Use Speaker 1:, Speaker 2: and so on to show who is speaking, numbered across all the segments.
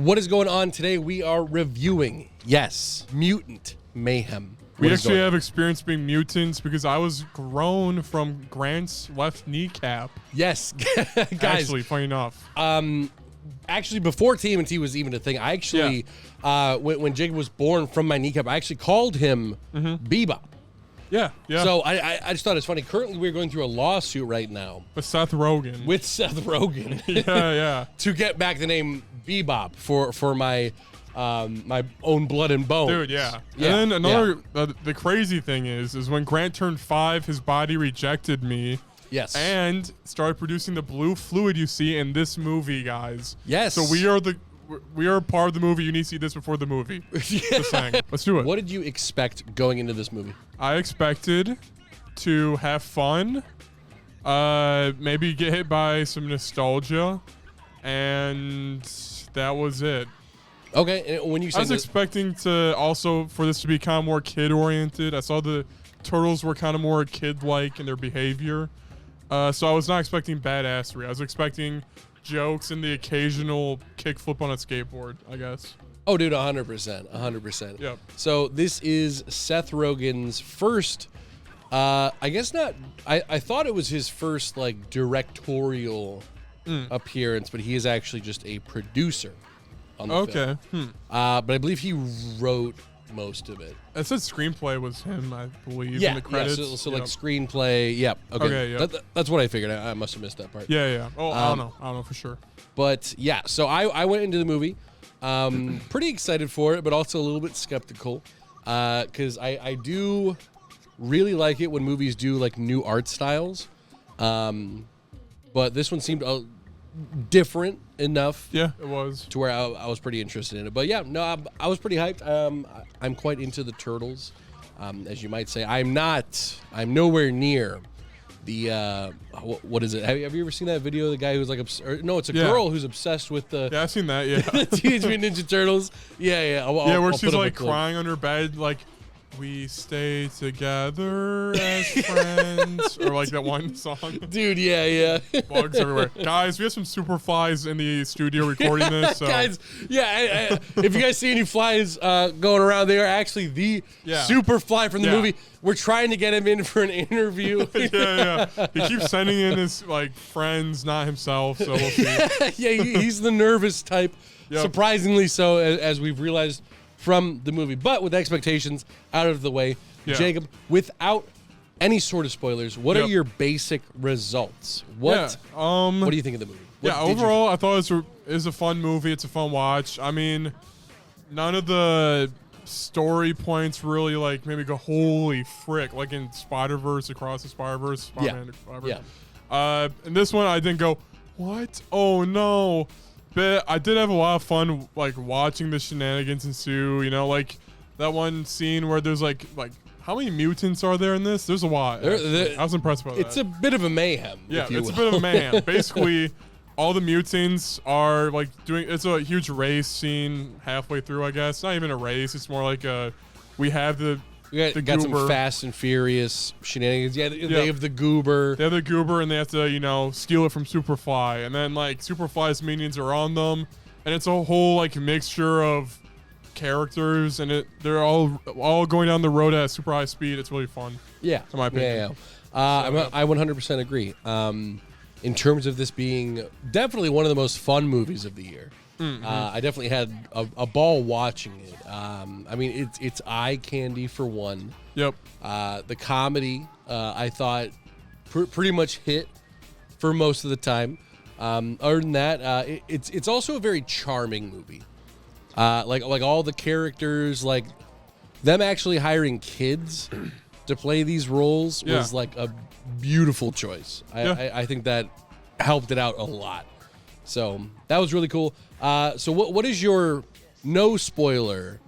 Speaker 1: What is going on today? We are reviewing, yes, Mutant Mayhem.
Speaker 2: We actually have experience being mutants because I was grown from Grant's left kneecap.
Speaker 1: Yes, guys.
Speaker 2: Actually, funny enough.
Speaker 1: Actually, before TMNT was even a thing, I actually, when Jacob was born from my kneecap, I actually called him Bebop.
Speaker 2: Yeah.
Speaker 1: So I just thought it's funny. Currently, we're going through a lawsuit right now.
Speaker 2: With Seth Rogen.
Speaker 1: Yeah. To get back the name Bebop for my my own blood and bones.
Speaker 2: Dude, yeah. And then another, the crazy thing is when Grant turned 5, his body rejected me.
Speaker 1: Yes.
Speaker 2: And started producing the blue fluid you see in this movie, guys.
Speaker 1: Yes.
Speaker 2: So we are part of the movie. You need to see this before the movie. Just saying. Let's do it.
Speaker 1: What did you expect going into this movie?
Speaker 2: I expected to have fun, maybe get hit by some nostalgia, and that was it.
Speaker 1: Okay, and when you said
Speaker 2: I was expecting to also for this to be kind of more kid-oriented. I saw the turtles were kind of more kid-like in their behavior, so I was not expecting badassery. I was expecting jokes and the occasional kickflip on a skateboard, I guess.
Speaker 1: Oh, dude, 100%.
Speaker 2: Yep.
Speaker 1: So this is Seth Rogen's first, I guess not, I thought it was his first, like, directorial appearance, but he is actually just a producer on the film. But I believe he wrote most of it.
Speaker 2: It said screenplay was him, I believe, in the credits.
Speaker 1: Yeah, so like screenplay, Okay, that's what I figured. I must have missed that part.
Speaker 2: Yeah. Oh, I don't know for sure.
Speaker 1: But yeah, so I went into the movie pretty excited for it, but also a little bit skeptical because I do really like it when movies do like new art styles. But this one seemed different enough. Yeah,
Speaker 2: it was.
Speaker 1: To where I was pretty interested in it. But yeah, no, I was pretty hyped. I'm quite into the turtles, as you might say. I'm nowhere near the, what is it? Have you ever seen that video of the guy who's like, no, it's a girl who's obsessed with the.
Speaker 2: Yeah, I've seen that, yeah.
Speaker 1: the Teenage Mutant Ninja Turtles. Yeah.
Speaker 2: Where she's like crying on her bed, like, we stay together as friends, or like that one song.
Speaker 1: Dude, yeah.
Speaker 2: Bugs everywhere. Guys, we have some Superfly's in the studio recording this. So.
Speaker 1: Guys, if you guys see any flies going around, they are actually the Superfly from the movie. We're trying to get him in for an interview.
Speaker 2: yeah. He keeps sending in his like friends, not himself. So we'll see.
Speaker 1: He's the nervous type. Yep. Surprisingly so, as we've realized from the movie. But with expectations out of the way, Jacob, without any sort of spoilers, what are your basic results? What do you think of the movie?
Speaker 2: Overall, I thought it was a fun movie. It's a fun watch. I mean, none of the story points really like maybe go, holy frick, like in Spider-Verse, Across the Spider-Verse, Spider-Man, in this one, I didn't go, what? Oh, no. But I did have a lot of fun, like, watching the shenanigans ensue, you know, like that one scene where there's like how many mutants are there in this? There's a lot. I was impressed by that.
Speaker 1: It's a bit of a mayhem.
Speaker 2: Yeah, it's a bit of a mayhem. Basically, all the mutants are like it's a huge race scene halfway through, I guess. Not even a race. It's more like we have the
Speaker 1: got some Fast and Furious shenanigans. Yeah, they have the goober.
Speaker 2: They have the goober, and they have to, steal it from Superfly. And then, like, Superfly's minions are on them. And it's a whole, like, mixture of characters. And they're all going down the road at super high speed. It's really fun.
Speaker 1: Yeah.
Speaker 2: In my opinion.
Speaker 1: Yeah. I 100% agree. In terms of this being definitely one of the most fun movies of the year. I definitely had a ball watching it. I mean, it's eye candy for one.
Speaker 2: Yep.
Speaker 1: The comedy, I thought, pretty much hit for most of the time. Other than that, it's also a very charming movie. Like all the characters, like them actually hiring kids to play these roles was like a beautiful choice. I think that helped it out a lot. So that was really cool. So what is your no spoiler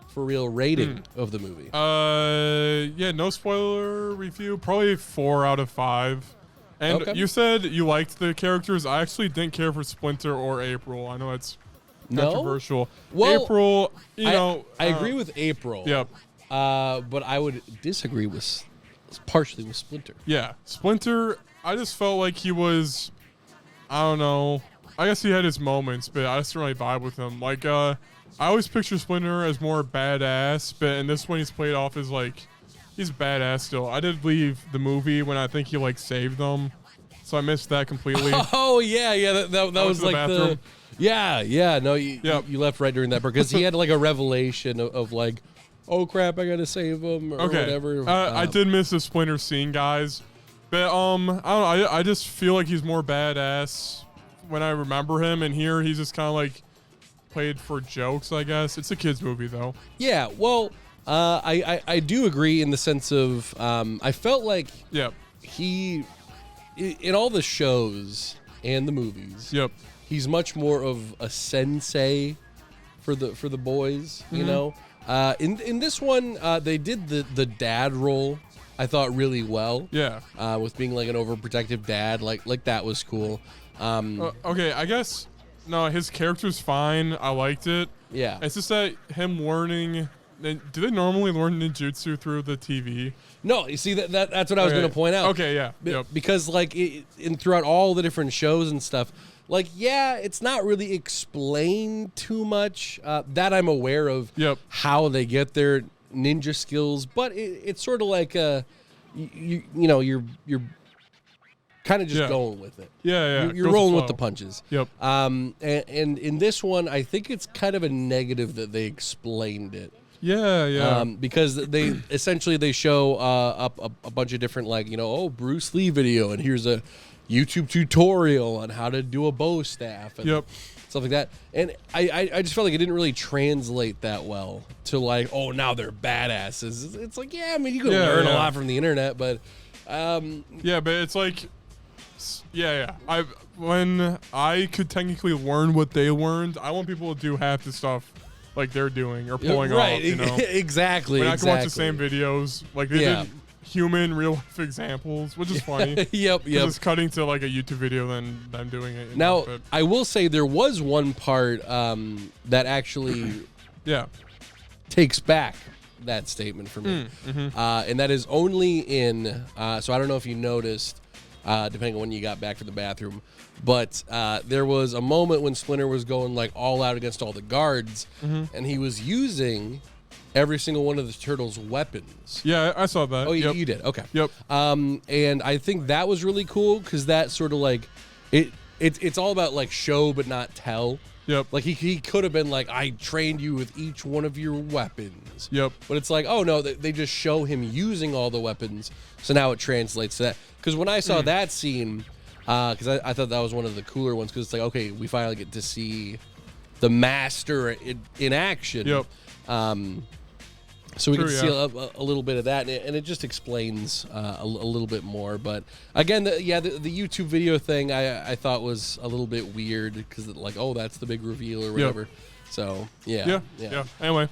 Speaker 1: for real rating of the movie?
Speaker 2: No spoiler review. Probably 4 out of 5. And you said you liked the characters. I actually didn't care for Splinter or April. I know it's controversial.
Speaker 1: Well,
Speaker 2: April,
Speaker 1: I agree with April.
Speaker 2: Yep.
Speaker 1: But I would disagree partially with Splinter.
Speaker 2: Yeah, Splinter. I just felt like he was, I don't know. I guess he had his moments, but I just don't really vibe with him. Like, I always picture Splinter as more badass, but in this one he's played off as like, he's badass still. I did leave the movie when I think he like saved them, so I missed that completely.
Speaker 1: Oh yeah, that was like the yeah. No, you left right during that because he had like a revelation of like, oh crap, I gotta save him or whatever.
Speaker 2: I did miss the Splinter scene, guys, but I don't know. I just feel like he's more badass when I remember him, and here he's just kind of like played for jokes, I guess. It's a kids movie though.
Speaker 1: Yeah, well, I do agree in the sense of I felt like he in all the shows and the movies.
Speaker 2: Yep.
Speaker 1: He's much more of a sensei for the boys, you know. In this one, they did the dad role, I thought, really well.
Speaker 2: Yeah.
Speaker 1: With being like an overprotective dad, like that was cool.
Speaker 2: Okay, I guess no, his character's fine. I liked it.
Speaker 1: Yeah.
Speaker 2: It's just that him learning. Do they normally learn ninjutsu through the TV?
Speaker 1: No, you see that's what I was going to point out.
Speaker 2: Okay, yeah. Yep.
Speaker 1: Because like throughout all the different shows and stuff, like it's not really explained too much that I'm aware of.
Speaker 2: Yep.
Speaker 1: How they get their ninja skills, but it's sort of like you know you're kind of just going with it.
Speaker 2: Yeah.
Speaker 1: You're rolling with the punches.
Speaker 2: Yep.
Speaker 1: And in this one, I think it's kind of a negative that they explained it.
Speaker 2: Yeah.
Speaker 1: Because they essentially show up a bunch of different Bruce Lee video, and here's a YouTube tutorial on how to do a bow staff and stuff like that. And I just felt like it didn't really translate that well to like, oh, now they're badasses. It's like, I mean, you can learn a lot from the internet, but
Speaker 2: but it's like when I could technically learn what they learned, I want people to do half the stuff like they're doing or pulling off, you know?
Speaker 1: Exactly.
Speaker 2: When I can watch the same videos, like they did human real life examples, which is funny.
Speaker 1: Yep.
Speaker 2: It's cutting to like a YouTube video than them doing it.
Speaker 1: Now, I will say there was one part that actually takes back that statement for me. And that is only in, so I don't know if you noticed, depending on when you got back from the bathroom, but there was a moment when Splinter was going like all out against all the guards, and he was using every single one of the turtles' weapons.
Speaker 2: Yeah, I saw that.
Speaker 1: Oh, you did? Okay.
Speaker 2: Yep.
Speaker 1: And I think that was really cool because that sort of like, it's all about like show but not tell.
Speaker 2: Yep.
Speaker 1: Like he could have been like, I trained you with each one of your weapons.
Speaker 2: Yep.
Speaker 1: But it's like, oh no, they just show him using all the weapons, so now it translates to that. Because when I saw that scene, because I thought that was one of the cooler ones, because it's like, okay, we finally get to see the master in action.
Speaker 2: Yep.
Speaker 1: So we can see a little bit of that, and it just explains a little bit more. But again, the YouTube video thing I thought was a little bit weird because like, oh, that's the big reveal or whatever. Yep. So yeah.
Speaker 2: Anyway,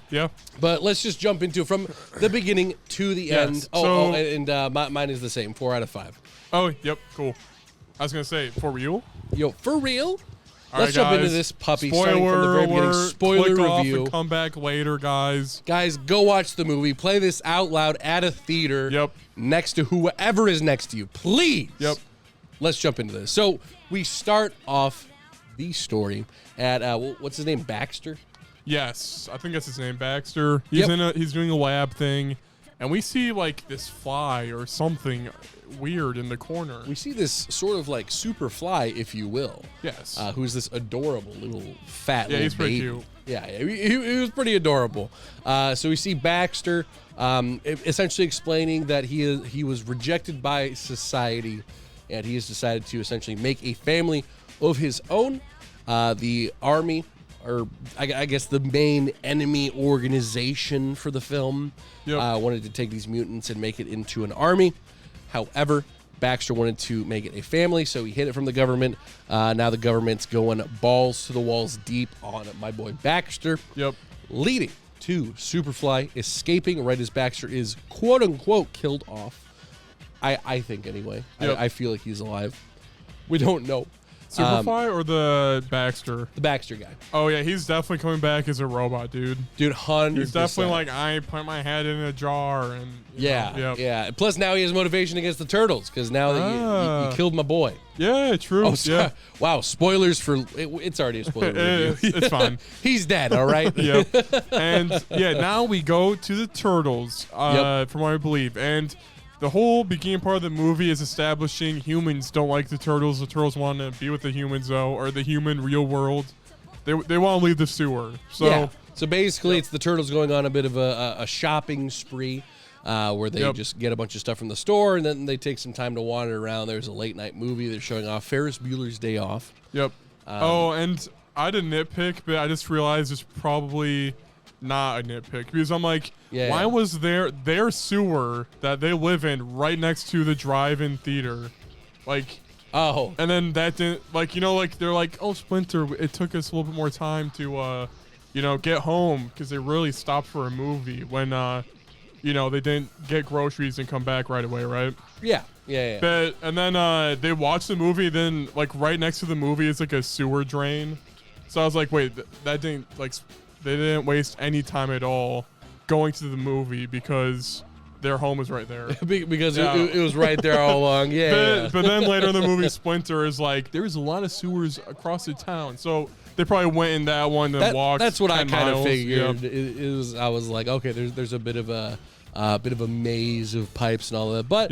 Speaker 1: But let's just jump into it from the beginning to the end. Mine is the same, 4 out of 5.
Speaker 2: Oh, yep, cool. I was gonna say for real.
Speaker 1: Yo, for real.
Speaker 2: Let's
Speaker 1: jump into this puppy.
Speaker 2: Spoiler
Speaker 1: starting from the very beginning. Spoiler
Speaker 2: click off
Speaker 1: review.
Speaker 2: and come back later, guys.
Speaker 1: Guys, go watch the movie. Play this out loud at a theater.
Speaker 2: Yep.
Speaker 1: Next to whoever is next to you, please.
Speaker 2: Yep.
Speaker 1: Let's jump into this. So we start off the story at what's his name? Baxter.
Speaker 2: Yes, I think that's his name, Baxter. He's doing a lab thing, and we see like this fly or something weird in the corner.
Speaker 1: We see this sort of like Superfly, if you will.
Speaker 2: Yes.
Speaker 1: Who's this adorable little fat little
Speaker 2: he's pretty
Speaker 1: baby.
Speaker 2: cute.
Speaker 1: Yeah, he was pretty adorable. So we see Baxter essentially explaining that he was rejected by society, and he has decided to essentially make a family of his own. The army, or I guess the main enemy organization for the film, wanted to take these mutants and make it into an army. However, Baxter wanted to make it a family, so he hid it from the government. Now the government's going balls to the walls deep on my boy Baxter.
Speaker 2: Yep.
Speaker 1: Leading to Superfly escaping right as Baxter is quote-unquote killed off. I think anyway.
Speaker 2: Yep.
Speaker 1: I feel like he's alive. We don't know.
Speaker 2: Superfly or the Baxter?
Speaker 1: The Baxter guy.
Speaker 2: Oh yeah, he's definitely coming back as a robot, dude.
Speaker 1: Dude, 100%.
Speaker 2: He's definitely like, I put my head in a jar and
Speaker 1: yeah. Plus now he has motivation against the turtles because now that you killed my boy.
Speaker 2: Yeah, true.
Speaker 1: Oh, yeah. Wow, spoilers for it's already a spoiler review.
Speaker 2: It's fine.
Speaker 1: He's dead. All right.
Speaker 2: Yep. And yeah, now we go to the turtles. From what I believe, and the whole beginning part of the movie is establishing humans don't like the turtles. The turtles want to be with the humans, though, or the human real world. They want to leave the sewer. So
Speaker 1: yeah. So basically, it's the turtles going on a bit of a shopping spree, where they just get a bunch of stuff from the store, and then they take some time to wander around. There's a late night movie. They're showing off Ferris Bueller's Day Off.
Speaker 2: Yep. And I did nitpick, but I just realized it's probably not a nitpick because I'm like, why was their sewer that they live in right next to the drive-in theater? Like, and then that didn't, like, you know, like they're like, oh, Splinter, it took us a little bit more time to you know, get home because they really stopped for a movie when you know, they didn't get groceries and come back right away, right?
Speaker 1: Yeah.
Speaker 2: But and then they watched the movie, then like right next to the movie is like a sewer drain. So I was like, wait, that didn't like. They didn't waste any time at all going to the movie because their home was right there.
Speaker 1: Because it was right there all along.
Speaker 2: But then later in the movie, Splinter is like, there's a lot of sewers across the town. So they probably went in that one and walked.
Speaker 1: That's what I kind of figured.
Speaker 2: Yep.
Speaker 1: It was. I was like, okay, there's a bit of a maze of pipes and all that. But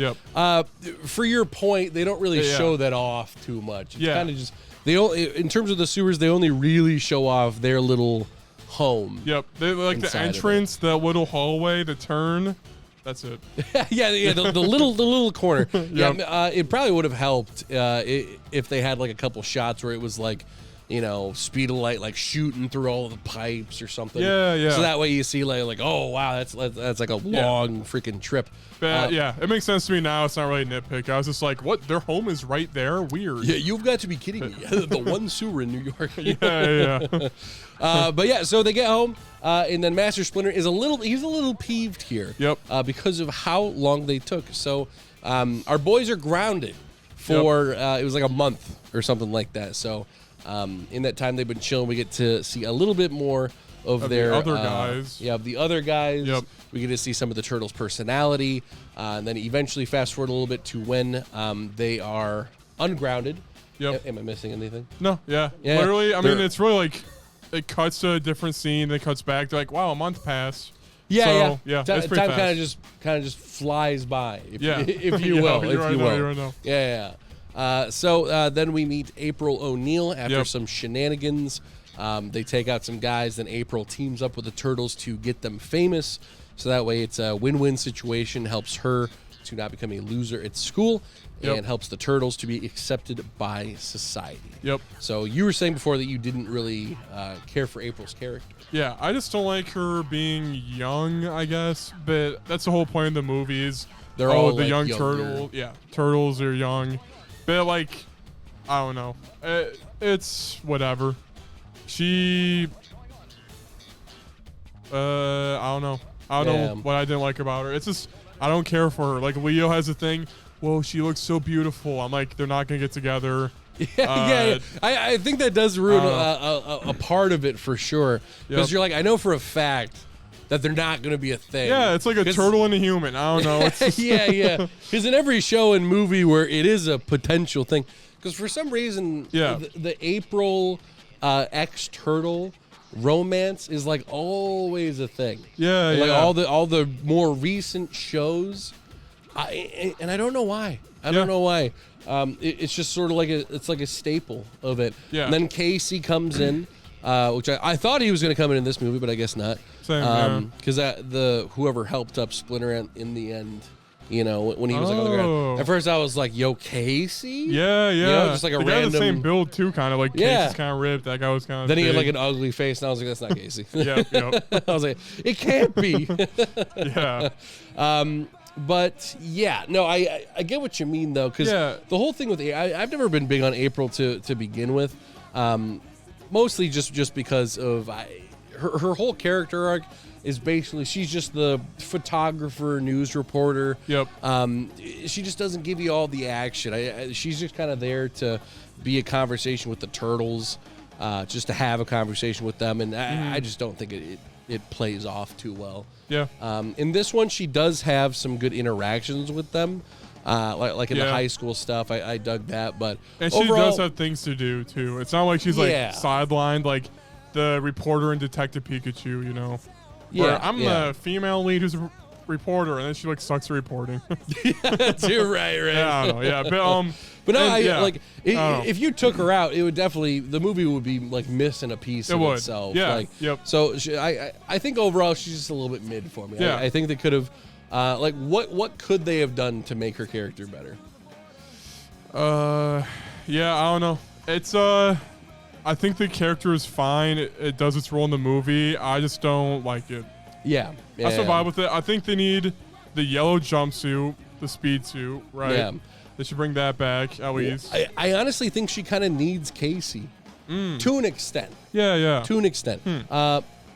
Speaker 1: for your point, they don't really show that off too much. It's kind of just in terms of the sewers, they only really show off their little home.
Speaker 2: Yep. They like the entrance, the little hallway, the turn. That's it.
Speaker 1: the little corner. It probably would have helped if they had like a couple shots where it was like, you know, speed of light like shooting through all of the pipes or something.
Speaker 2: Yeah.
Speaker 1: So that way you see like oh wow, that's like a long freaking trip.
Speaker 2: But it makes sense to me now. It's not really a nitpick. I was just like, what? Their home is right there? Weird.
Speaker 1: Yeah, you've got to be kidding me. The one sewer in New York.
Speaker 2: Yeah.
Speaker 1: But yeah, so they get home, and then Master Splinter is he's a little peeved here.
Speaker 2: Yep.
Speaker 1: Because of how long they took. So our boys are grounded for it was like a month or something like that. So in that time they've been chilling, we get to see a little bit more of their
Speaker 2: other guys.
Speaker 1: Yeah, of the other guys.
Speaker 2: Yep.
Speaker 1: We get to see some of the turtles' personality, and then eventually fast forward a little bit to when they are ungrounded.
Speaker 2: Yep.
Speaker 1: Am I missing anything?
Speaker 2: No. Yeah. Literally, I mean, it's really like it cuts to a different scene, then it cuts back. They're like, wow, a month passed.
Speaker 1: Yeah.
Speaker 2: It's pretty
Speaker 1: time
Speaker 2: fast.
Speaker 1: kind of just flies by, if you
Speaker 2: Yeah,
Speaker 1: will.
Speaker 2: you're right now.
Speaker 1: Yeah. So then we meet April O'Neil after some shenanigans. They take out some guys, then April teams up with the turtles to get them famous. So that way it's a win-win situation, helps her to not become a loser at school, and helps the turtles to be accepted by society.
Speaker 2: Yep.
Speaker 1: So you were saying before that you didn't really care for April's character.
Speaker 2: Yeah, I just don't like her being young, I guess. But that's the whole point of the movie is
Speaker 1: they're all
Speaker 2: the
Speaker 1: like
Speaker 2: young
Speaker 1: younger.
Speaker 2: turtle. Yeah, turtles are young. But like, I don't know. It's whatever. She, I don't know. I don't know what I didn't like about her. It's just, I don't care for her. Like, Leo has a thing, whoa, she looks so beautiful. I'm like, they're not going to get together.
Speaker 1: Yeah. I think that does ruin a part of it for sure. Because you're like, I know for a fact that they're not going to be a thing.
Speaker 2: Yeah, it's like a turtle and a human. I don't know. It's just
Speaker 1: yeah. Because in every show and movie where it is a potential thing, because for some reason, the April ex-turtle romance is like always a thing. Like all the more recent shows, and I don't know why. I don't know why. It's just sort of like it's like a staple of it.
Speaker 2: Yeah.
Speaker 1: And then Casey comes in, which I thought he was going to come in this movie, but I guess not.
Speaker 2: Same.
Speaker 1: Because whoever helped up Splinter in the end. You know, when he was like on the ground. At first, I was like, "Yo, Casey."
Speaker 2: Yeah.
Speaker 1: You know, just like a random.
Speaker 2: The same build too, kind of like Casey's kind of ripped. That guy was kind of.
Speaker 1: Then
Speaker 2: big.
Speaker 1: he had like an ugly face, and I was like, "That's not Casey."
Speaker 2: Yep.
Speaker 1: I was like, "It can't be."
Speaker 2: Yeah.
Speaker 1: But yeah, no, I get what you mean though, because the whole thing with I've never been big on April to begin with, mostly just because of her whole character arc is basically she's just the photographer, news reporter.
Speaker 2: Yep.
Speaker 1: She just doesn't give you all the action. She's just kind of there to be a conversation with the turtles, just to have a conversation with them, and I just don't think it plays off too well.
Speaker 2: Yeah.
Speaker 1: In this one, she does have some good interactions with them. Like in the high school stuff, I dug that. But
Speaker 2: and she
Speaker 1: overall,
Speaker 2: does have things to do too. It's not like she's like sidelined like the reporter in Detective Pikachu, you know. Where I'm the female lead who's a reporter, and then she like sucks at reporting.
Speaker 1: You're right.
Speaker 2: Yeah, I don't know. Yeah,
Speaker 1: but no, if you took her out, it would definitely the movie would be like missing a piece of itself.
Speaker 2: Yeah.
Speaker 1: So I think overall she's just a little bit mid for me.
Speaker 2: Yeah.
Speaker 1: I think they could have. What could they have done to make her character better?
Speaker 2: Yeah, I don't know. It's I think the character is fine. It does its role in the movie. I just don't like it.
Speaker 1: Yeah.
Speaker 2: I still vibe with it. I think they need the yellow jumpsuit, the speed suit, right?
Speaker 1: Yeah.
Speaker 2: They should bring that back at least.
Speaker 1: I honestly think she kind of needs Casey to an extent.
Speaker 2: Yeah.
Speaker 1: To an extent.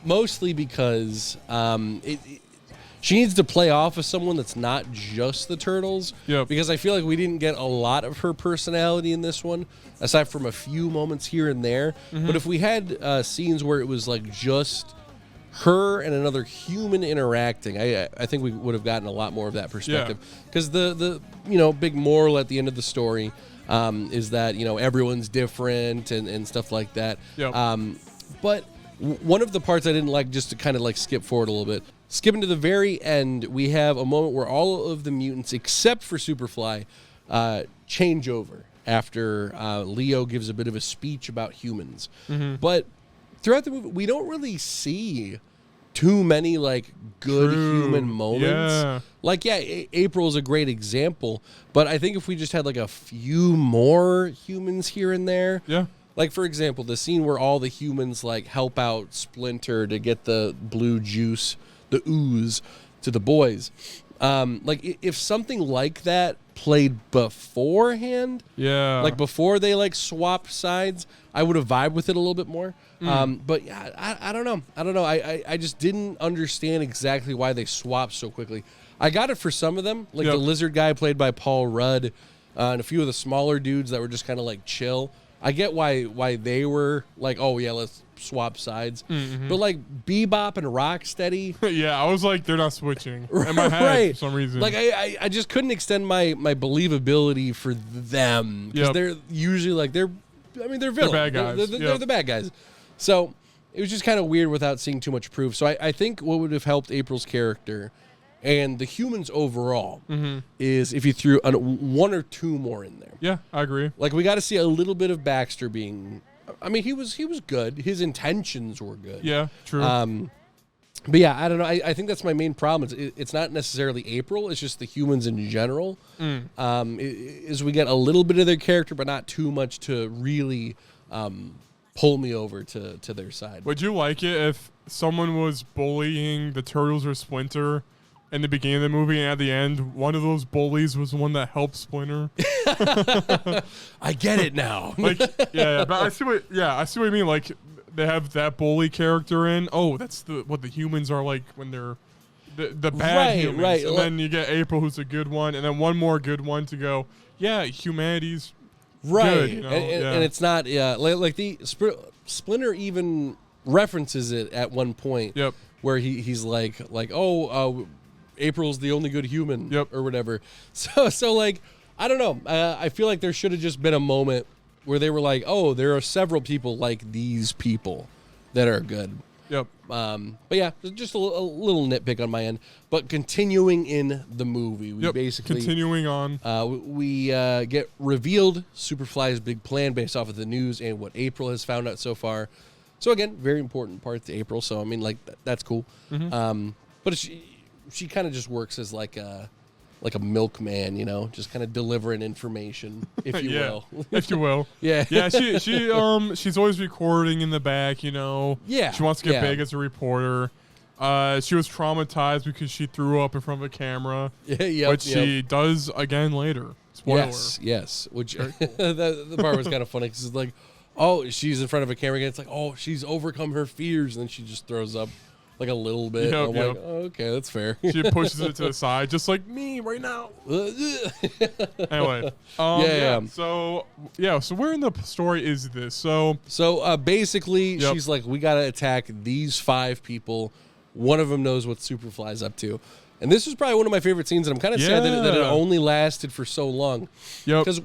Speaker 1: Mostly because she needs to play off of someone that's not just the Turtles.
Speaker 2: Yep.
Speaker 1: Because I feel like we didn't get a lot of her personality in this one, aside from a few moments here and there. But if we had scenes where it was like just her and another human interacting, I think we would have gotten a lot more of that perspective. Because the big moral at the end of the story is that everyone's different and stuff like that.
Speaker 2: Yep.
Speaker 1: But one of the parts I didn't like, just to kind of like skip forward a little bit, skipping to the very end, we have a moment where all of the mutants, except for Superfly, change over after Leo gives a bit of a speech about humans. But throughout the movie, we don't really see too many like good human moments. April is a great example, but I think if we just had like a few more humans here and there. Like, for example, the scene where all the humans like help out Splinter to get the blue juice, the ooze, to the boys. If something like that played beforehand, like before they like swapped sides, I would have vibed with it a little bit more. But yeah, I don't know. I just didn't understand exactly why they swapped so quickly. I got it for some of them, like the lizard guy played by Paul Rudd, and a few of the smaller dudes that were just kind of like chill. I get why they were like, oh yeah, let's swap sides. But like Bebop and Rocksteady,
Speaker 2: I was like, they're not switching in my head for some reason.
Speaker 1: Like I just couldn't extend my believability for them because they're usually like they're villains.
Speaker 2: They're bad guys.
Speaker 1: They're the bad guys. So it was just kind of weird without seeing too much proof. So I think what would have helped April's character and the humans overall is if you threw one or two more in there.
Speaker 2: Yeah, I agree.
Speaker 1: Like, we got to see a little bit of Baxter being... I mean, he was good. His intentions were good.
Speaker 2: Yeah, true.
Speaker 1: But yeah, I don't know. I think that's my main problem. It's not necessarily April. It's just the humans in general. Is we get a little bit of their character, but not too much to really pull me over to their side.
Speaker 2: Would you like it if someone was bullying the Turtles or Splinter in the beginning of the movie, and at the end, one of those bullies was the one that helped Splinter?
Speaker 1: I get it now.
Speaker 2: But I see what you mean. Like, they have that bully character in. Oh, that's what the humans are like when they're the bad humans. Right. And then you get April, who's a good one, and then one more good one to go. Yeah, humanity's good. You know?
Speaker 1: And it's not. Like the Splinter even references it at one point.
Speaker 2: Yep.
Speaker 1: Where he's like April's the only good human, or whatever. So like, I don't know. I feel like there should have just been a moment where they were like, oh, there are several people like these people that are good.
Speaker 2: Yep.
Speaker 1: But yeah, just a little nitpick on my end. But continuing in the movie, we basically
Speaker 2: continuing on.
Speaker 1: We get revealed Superfly's big plan based off of the news and what April has found out so far. So again, very important part to April. So I mean, like that's cool. But she kind of just works as like a milkman, just kind of delivering information, if you will.
Speaker 2: If you will.
Speaker 1: Yeah.
Speaker 2: Yeah, she's always recording in the back,
Speaker 1: Yeah.
Speaker 2: She wants to get big as a reporter. She was traumatized because she threw up in front of a camera. Which she does again later. Spoiler.
Speaker 1: Yes. Which the part was kind of funny because it's like, oh, she's in front of a camera again. It's like, oh, she's overcome her fears, and then she just throws up like a little bit.
Speaker 2: Yep,
Speaker 1: I'm
Speaker 2: yep.
Speaker 1: like, oh, okay, that's fair.
Speaker 2: She pushes it to the side, just like me right now. Anyway,
Speaker 1: Yeah.
Speaker 2: So where in the story is this? So
Speaker 1: basically,
Speaker 2: Yep.
Speaker 1: she's like, we gotta attack these 5 people. One of them knows what Superfly's up to. And this was probably one of my favorite scenes, and I'm kind of sad that it
Speaker 2: Yeah.
Speaker 1: only lasted for so long.
Speaker 2: Yep.
Speaker 1: Because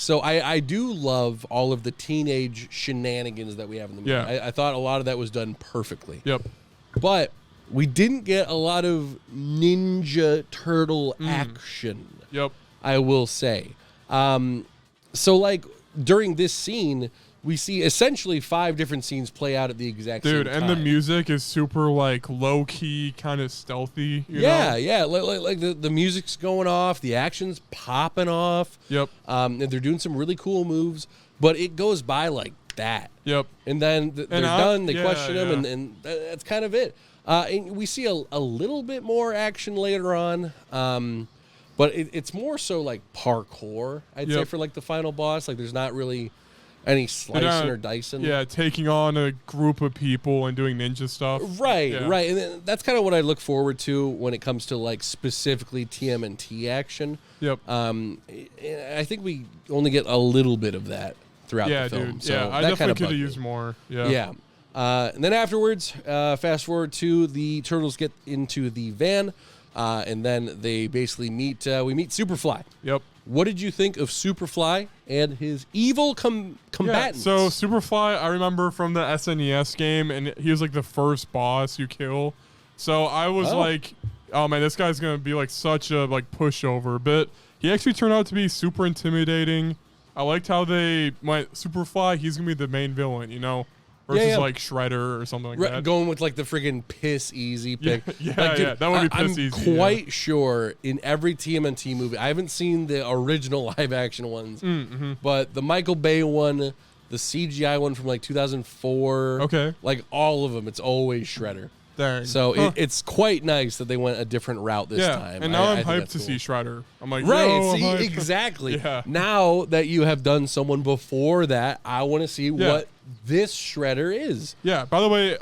Speaker 1: so I do love all of the teenage shenanigans that we have in the movie.
Speaker 2: Yeah.
Speaker 1: I thought a lot of that was done perfectly.
Speaker 2: Yep.
Speaker 1: But we didn't get a lot of Ninja Turtle action,
Speaker 2: Yep.
Speaker 1: I will say. So, like, during this scene, we see essentially 5 different scenes play out at the exact same time.
Speaker 2: Dude, and the music is super, like, low-key, kind of stealthy, you know?
Speaker 1: Yeah. Like the music's going off, the action's popping off.
Speaker 2: Yep.
Speaker 1: And they're doing some really cool moves, but it goes by like that.
Speaker 2: Yep.
Speaker 1: And then they're done, they question him,
Speaker 2: yeah.
Speaker 1: and that's kind of it. And we see a little bit more action later on, but it's more so like parkour, I'd say,
Speaker 2: Yep.
Speaker 1: for like the final boss. Like there's not really any slicing or dicing.
Speaker 2: Yeah, taking on a group of people and doing ninja stuff.
Speaker 1: Right.
Speaker 2: Yeah.
Speaker 1: And then that's kind of what I look forward to when it comes to like specifically TMNT action.
Speaker 2: Yep.
Speaker 1: I think we only get a little bit of that throughout the film.
Speaker 2: Dude.
Speaker 1: So
Speaker 2: Yeah, I
Speaker 1: that
Speaker 2: definitely
Speaker 1: kinda
Speaker 2: could have
Speaker 1: bugged me.
Speaker 2: used more. Yeah.
Speaker 1: Yeah. And then afterwards, fast forward to the turtles get into the van, and then they basically meet. We meet Superfly.
Speaker 2: Yep.
Speaker 1: What did you think of Superfly and his evil combatants?
Speaker 2: So Superfly, I remember from the SNES game, and he was like the first boss you kill. So I was like, oh man, this guy's gonna be like such a like pushover. But he actually turned out to be super intimidating. I liked how they went Superfly. He's gonna be the main villain, you know, versus like Shredder or something like that.
Speaker 1: Going with like the friggin' piss easy pick.
Speaker 2: Yeah,
Speaker 1: dude,
Speaker 2: that would be piss easy.
Speaker 1: I'm quite sure in every TMNT movie, I haven't seen the original live action ones, but the Michael Bay one, the CGI one from like 2004, like all of them, it's always Shredder.
Speaker 2: Dang.
Speaker 1: So it's quite nice that they went a different route this time.
Speaker 2: And now I'm
Speaker 1: I think
Speaker 2: hyped
Speaker 1: that's
Speaker 2: to
Speaker 1: cool.
Speaker 2: see Shredder. I'm like,
Speaker 1: Right,
Speaker 2: yo,
Speaker 1: see,
Speaker 2: I'm hyped.
Speaker 1: exactly.
Speaker 2: Yeah.
Speaker 1: Now that you have done someone before that, I want to see what this Shredder is.
Speaker 2: Yeah, by the way,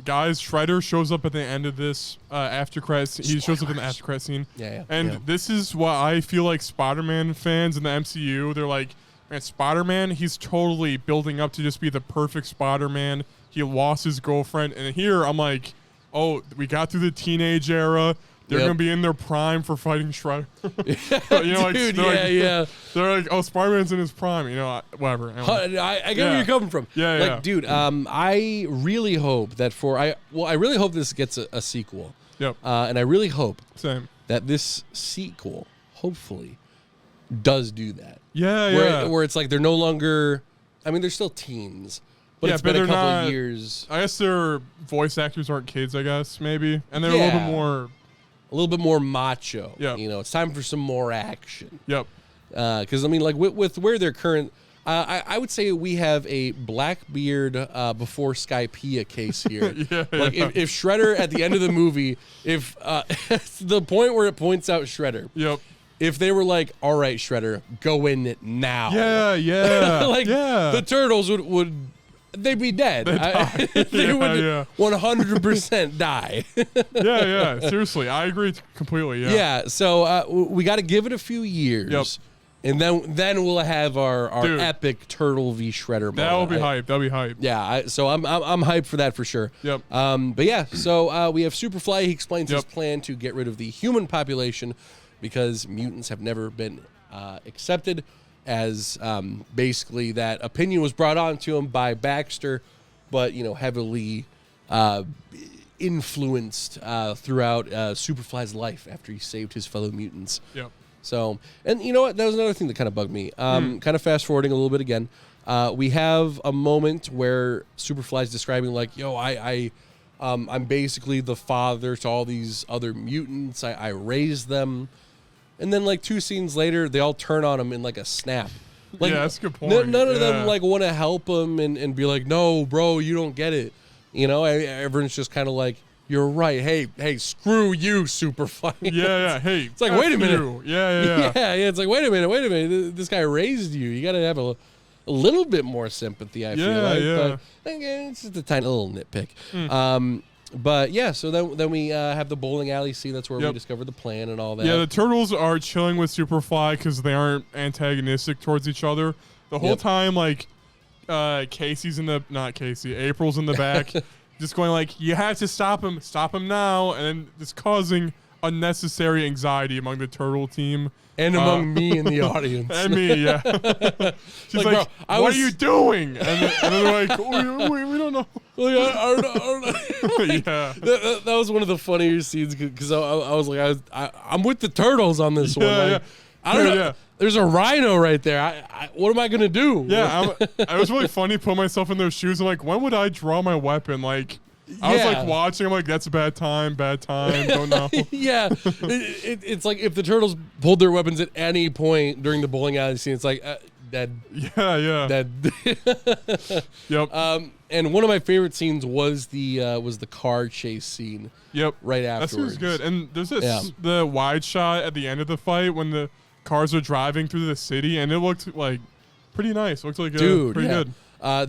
Speaker 2: guys, Shredder shows up at the end of this after credits. He shows up in the after credit scene. And this is what I feel like Spider-Man fans in the MCU, they're like, man, Spider-Man, he's totally building up to just be the perfect Spider-Man. He lost his girlfriend. And here I'm like, oh, we got through the teenage era. They're going to be in their prime for fighting Shredder. You know,
Speaker 1: Dude,
Speaker 2: like, they're like, oh, Spider-Man's in his prime. You know, whatever. Anyway.
Speaker 1: I get where you're coming from.
Speaker 2: Yeah.
Speaker 1: Dude, I really hope that I really hope this gets a sequel.
Speaker 2: Yep.
Speaker 1: And I really hope
Speaker 2: Same.
Speaker 1: that this sequel, hopefully, does do that.
Speaker 2: Where
Speaker 1: it's like they're no longer, I mean, they're still teens. But it's been a couple of years.
Speaker 2: I guess their voice actors aren't kids, I guess, maybe. And they're a little bit more
Speaker 1: macho.
Speaker 2: Yeah.
Speaker 1: You know, it's time for some more action.
Speaker 2: Yep.
Speaker 1: Because, I mean, like, with where they're current, I would say we have a Blackbeard before Skypea case here. If Shredder, at the end of the movie, if the point where it points out Shredder.
Speaker 2: Yep.
Speaker 1: If they were like, all right, Shredder, go in now. The turtles would they'd be dead. They would 100% die.
Speaker 2: Seriously, I agree completely.
Speaker 1: So we got to give it a few years.
Speaker 2: Yep.
Speaker 1: And then we'll have our epic Turtle v Shredder moment.
Speaker 2: That'll be hype. That'll be hype.
Speaker 1: Yeah, so I'm hyped for that for sure.
Speaker 2: Yep.
Speaker 1: But yeah, so we have Superfly. He explains his plan to get rid of the human population because mutants have never been accepted. As basically that opinion was brought on to him by Baxter, but heavily influenced throughout Superfly's life after he saved his fellow mutants.
Speaker 2: Yep.
Speaker 1: So, and you know what? That was another thing that kind of bugged me. Kind of fast forwarding a little bit again. We have a moment where Superfly's describing like, "Yo, I'm basically the father to all these other mutants. I raised them." And then, like, 2 scenes later, they all turn on him in, like, a snap. Like,
Speaker 2: that's a good point.
Speaker 1: None of them, like, want to help him and be like, no, bro, you don't get it. You know, everyone's just kind of like, you're right. Hey, screw you, Superfly.
Speaker 2: Hey,
Speaker 1: it's like, wait a minute.
Speaker 2: Yeah.
Speaker 1: It's like, wait a minute. This guy raised you. You got to have a little bit more sympathy, I feel like. But again, it's just a tiny little nitpick. But yeah, so then we have the bowling alley scene. That's where we discover the plan and all that.
Speaker 2: Yeah, the turtles are chilling with Superfly because they aren't antagonistic towards each other. The whole time, like, April's in the back, just going like, you have to stop him now, and then just causing unnecessary anxiety among the turtle team.
Speaker 1: And among me in the audience.
Speaker 2: And me, yeah. She's like, bro, what are you doing? And then they're like, we don't know.
Speaker 1: Like, I don't know. Like,
Speaker 2: yeah.
Speaker 1: That was one of the funnier scenes because I was like, I'm with the turtles on this one. Like, I don't know. Yeah. There's a rhino right there. What am I going to do?
Speaker 2: Yeah, it was really funny putting myself in those shoes. I'm like, when would I draw my weapon? Like, I was like watching. I'm like, that's a bad time. Don't know.
Speaker 1: Yeah, it's like if the turtles pulled their weapons at any point during the bowling alley scene, it's like dead.
Speaker 2: Yeah.
Speaker 1: Dead.
Speaker 2: Yep.
Speaker 1: And one of my favorite scenes was the car chase scene.
Speaker 2: Yep.
Speaker 1: Right afterwards.
Speaker 2: That was good. And there's the wide shot at the end of the fight when the cars are driving through the city, and it looked like pretty nice. It looked like pretty good.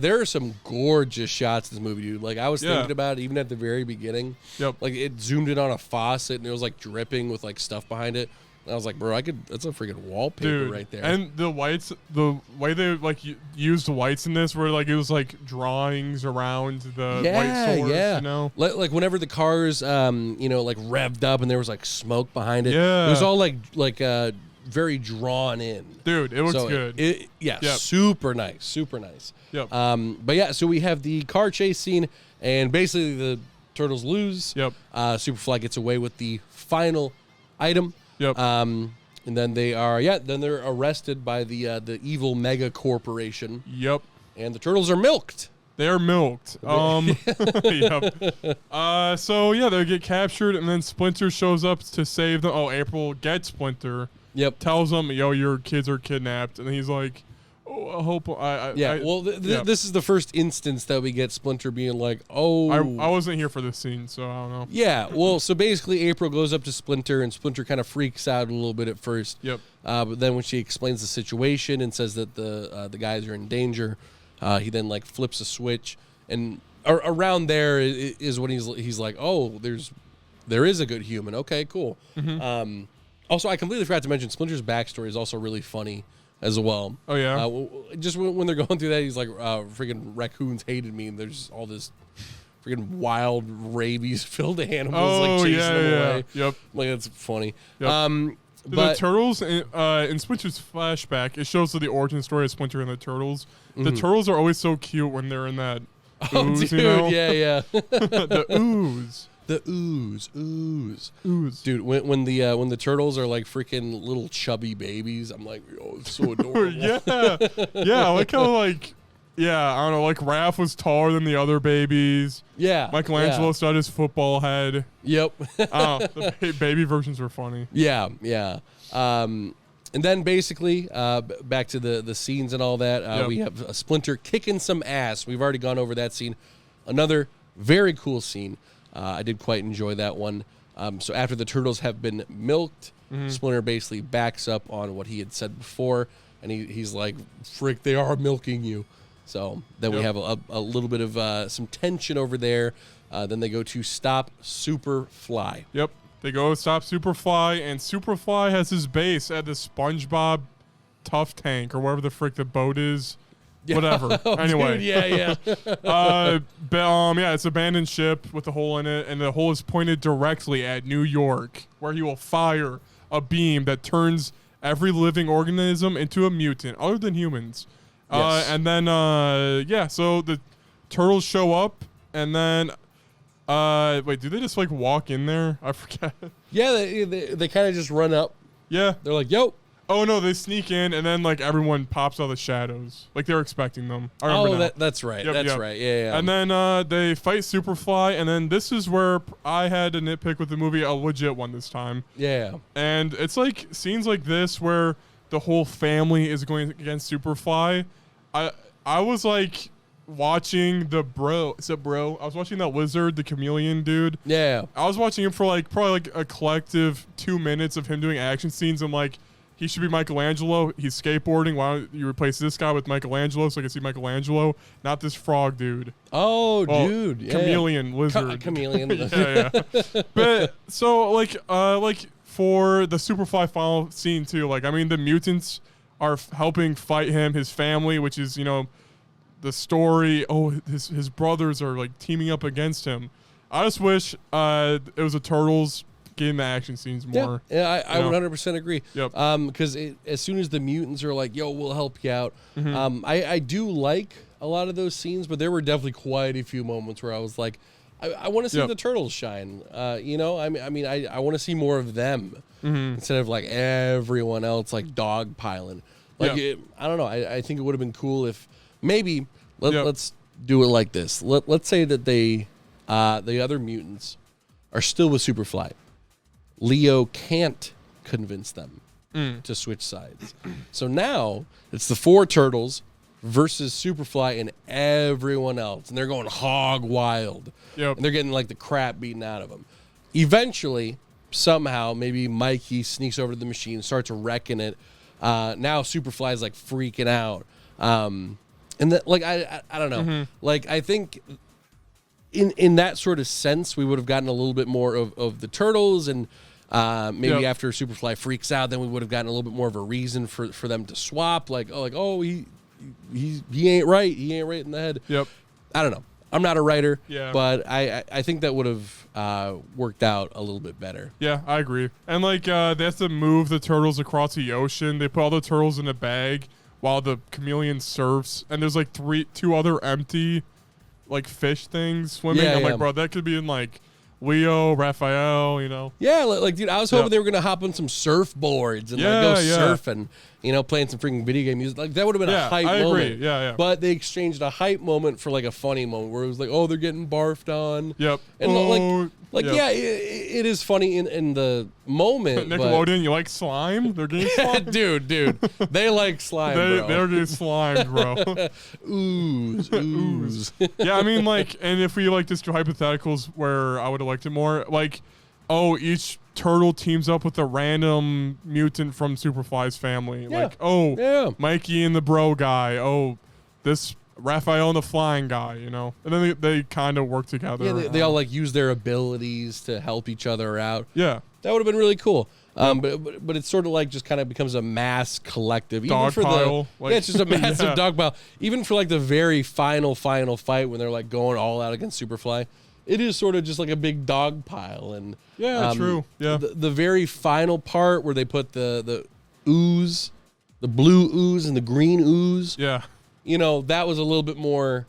Speaker 1: There are some gorgeous shots in this movie, dude. Like, I was thinking about it even at the very begining.
Speaker 2: Yep.
Speaker 1: Like, it zoomed in on a faucet, and it was, like, dripping with, like, stuff behind it. And I was like, bro, that's a freaking wallpaper right there.
Speaker 2: And the whites, the way they, like, used the whites in this were, like, it was, like, drawings around the white source, you know?
Speaker 1: Like, whenever the cars, like, revved up and there was, like, smoke behind it.
Speaker 2: Yeah.
Speaker 1: It was all, like very drawn in.
Speaker 2: Dude, it looks good.
Speaker 1: Super nice.
Speaker 2: Yep.
Speaker 1: But yeah, so we have the car chase scene, and basically the turtles lose.
Speaker 2: Yep.
Speaker 1: Superfly gets away with the final item.
Speaker 2: Yep.
Speaker 1: And then they're arrested by the evil mega corporation.
Speaker 2: Yep.
Speaker 1: And the turtles are milked.
Speaker 2: They're milked. Yep. So yeah, they get captured, and then Splinter shows up to save them. Oh, April gets Splinter.
Speaker 1: Yep.
Speaker 2: Tells them, yo, your kids are kidnapped, and he's like, oh, I hope
Speaker 1: this is the first instance that we get Splinter being like, oh,
Speaker 2: I wasn't here for this scene, so I don't know.
Speaker 1: Yeah, well, so basically April goes up to Splinter, and Splinter kind of freaks out a little bit at first.
Speaker 2: Yep.
Speaker 1: But then when she explains the situation and says that the guys are in danger, he then like flips a switch, and around there is when he's like, oh, there is a good human. Okay, cool.
Speaker 2: Mm-hmm.
Speaker 1: Also, I completely forgot to mention Splinter's backstory is also really funny as well.
Speaker 2: Oh, yeah?
Speaker 1: Just when they're going through that, he's like, freaking raccoons hated me, and there's all this freaking wild rabies-filled animals chasing them away.
Speaker 2: Yep.
Speaker 1: Like, that's funny.
Speaker 2: Yep.
Speaker 1: But
Speaker 2: the turtles, in Splinter's flashback, it shows the origin story of Splinter and the turtles. Mm-hmm. The turtles are always so cute when they're in that ooze,
Speaker 1: dude,
Speaker 2: you know?
Speaker 1: yeah.
Speaker 2: The ooze.
Speaker 1: The ooze. Dude, when the turtles are like freaking little chubby babies, I'm like, oh, it's so adorable.
Speaker 2: Yeah. I like how I don't know, like Raph was taller than the other babies.
Speaker 1: Yeah.
Speaker 2: Michelangelo still had his football head.
Speaker 1: Yep.
Speaker 2: The baby versions were funny.
Speaker 1: Yeah. And then basically, back to the scenes and all that, we have a Splinter kicking some ass. We've already gone over that scene. Another very cool scene. I did quite enjoy that one. So after the turtles have been milked, Splinter basically backs up on what he had said before, and he's like, frick, they are milking you. So then we have a little bit of some tension over there. Then they go to stop Superfly.
Speaker 2: Yep. They go stop Superfly, and Superfly has his base at the SpongeBob Tough Tank, or whatever the frick the boat is. Whatever. Anyway.
Speaker 1: Dude, yeah.
Speaker 2: It's abandoned ship with a hole in it, and the hole is pointed directly at New York, where he will fire a beam that turns every living organism into a mutant, other than humans.
Speaker 1: Yes.
Speaker 2: And then, so the turtles show up, and then, wait, do they just like walk in there? I forget.
Speaker 1: Yeah, they kind of just run up.
Speaker 2: Yeah.
Speaker 1: They're like, yo.
Speaker 2: Oh, no, they sneak in, and then, like, everyone pops out of the shadows. Like, they're expecting them. I remember now.
Speaker 1: That's right.
Speaker 2: Yep,
Speaker 1: that's right. Yeah.
Speaker 2: And then they fight Superfly, and then this is where I had to nitpick with the movie, a legit one this time.
Speaker 1: Yeah.
Speaker 2: And it's, like, scenes like this where the whole family is going against Superfly. I was, like, watching the bro. Is it bro? I was watching that lizard, the chameleon dude.
Speaker 1: Yeah.
Speaker 2: I was watching him for, like, probably, like, a collective 2 minutes of him doing action scenes. I'm like, he should be Michelangelo. He's skateboarding. Why don't you replace this guy with Michelangelo so I can see Michelangelo, not this frog dude?
Speaker 1: Oh, dude. Yeah,
Speaker 2: chameleon lizard.
Speaker 1: Chameleon.
Speaker 2: Yeah. But so like for the Superfly final scene too, like, I mean, the mutants are helping fight him, his family, which is, you know, the story. Oh, his brothers are like teaming up against him. I just wish it was the Turtles getting the action scenes more.
Speaker 1: Yeah, I 100% agree.
Speaker 2: Yep.
Speaker 1: Because as soon as the mutants are like, yo, we'll help you out. I do like a lot of those scenes, but there were definitely quite a few moments where I was like, I want to see the Turtles shine. You know, I want to see more of them instead of like everyone else like dogpiling. Like, I don't know. I think it would have been cool if maybe let's do it like this. Let's say that the other mutants are still with Superfly. Leo can't convince them to switch sides. So now it's the 4 Turtles versus Superfly and everyone else. And they're going hog wild.
Speaker 2: Yep.
Speaker 1: And they're getting like the crap beaten out of them. Eventually, somehow, maybe Mikey sneaks over to the machine, starts wrecking it. Now Superfly's like freaking out. And that, like, I don't know. Like, I think in that sort of sense, we would have gotten a little bit more of the Turtles, and maybe after Superfly freaks out, then we would have gotten a little bit more of a reason for them to swap. Like, he ain't right. He ain't right in the head.
Speaker 2: Yep.
Speaker 1: I don't know. I'm not a writer,
Speaker 2: but
Speaker 1: I think that would have worked out a little bit better.
Speaker 2: Yeah, I agree. And like they have to move the turtles across the ocean. They put all the turtles in a bag while the chameleon surfs, and there's like 2 other empty like fish things swimming. I'm like, bro, that could be in like Leo, Raphael, you know?
Speaker 1: Yeah, like, dude, I was hoping they were going to hop on some surfboards and like go surfing, you know, playing some freaking video game music. Like, that would have been a hype moment.
Speaker 2: Agree. Yeah.
Speaker 1: But they exchanged a hype moment for like a funny moment where it was like, oh, they're getting barfed on.
Speaker 2: Yep.
Speaker 1: And it is funny in the moment.
Speaker 2: Nickelodeon, you like slime? They're getting slime?
Speaker 1: dude, they like slime, bro.
Speaker 2: They're getting slimed, bro.
Speaker 1: Ooze.
Speaker 2: Yeah, I mean, like, and if we like just do hypotheticals where I would have liked it more, like, oh, each turtle teams up with a random mutant from Superfly's family.
Speaker 1: Yeah.
Speaker 2: Like, Mikey and the bro guy. Oh, this Raphael and the flying guy, you know? And then they kind of work together.
Speaker 1: Yeah, they all like use their abilities to help each other out.
Speaker 2: Yeah.
Speaker 1: That would have been really cool. But it's sort of like just kind of becomes a mass collective.
Speaker 2: Dog pile.
Speaker 1: It's just a massive dog pile. Even for like the very final fight when they're like going all out against Superfly, it is sort of just like a big dog pile. And
Speaker 2: true. Yeah.
Speaker 1: The very final part where they put the ooze, the blue ooze and the green ooze.
Speaker 2: Yeah.
Speaker 1: You know, that was a little bit more,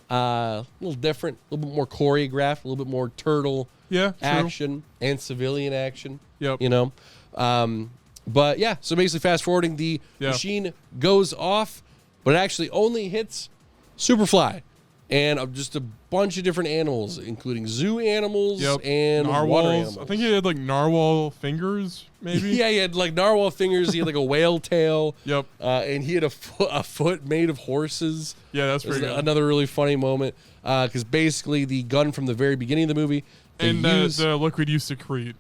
Speaker 1: a little different, a little bit more choreographed, a little bit more turtle action and civilian action.
Speaker 2: Yep.
Speaker 1: You know, but yeah. So basically, fast forwarding, the machine goes off, but it actually only hits Superfly and just a bunch of different animals, including zoo animals and
Speaker 2: narwhals.
Speaker 1: Water animals.
Speaker 2: I think he had like narwhal fingers, maybe.
Speaker 1: Yeah, he had like narwhal fingers. He had like a whale tail.
Speaker 2: Yep.
Speaker 1: And he had a foot made of horses.
Speaker 2: Yeah, that's pretty good.
Speaker 1: Another really funny moment because basically the gun from the very beginning of the movie.
Speaker 2: And the liquid you secrete.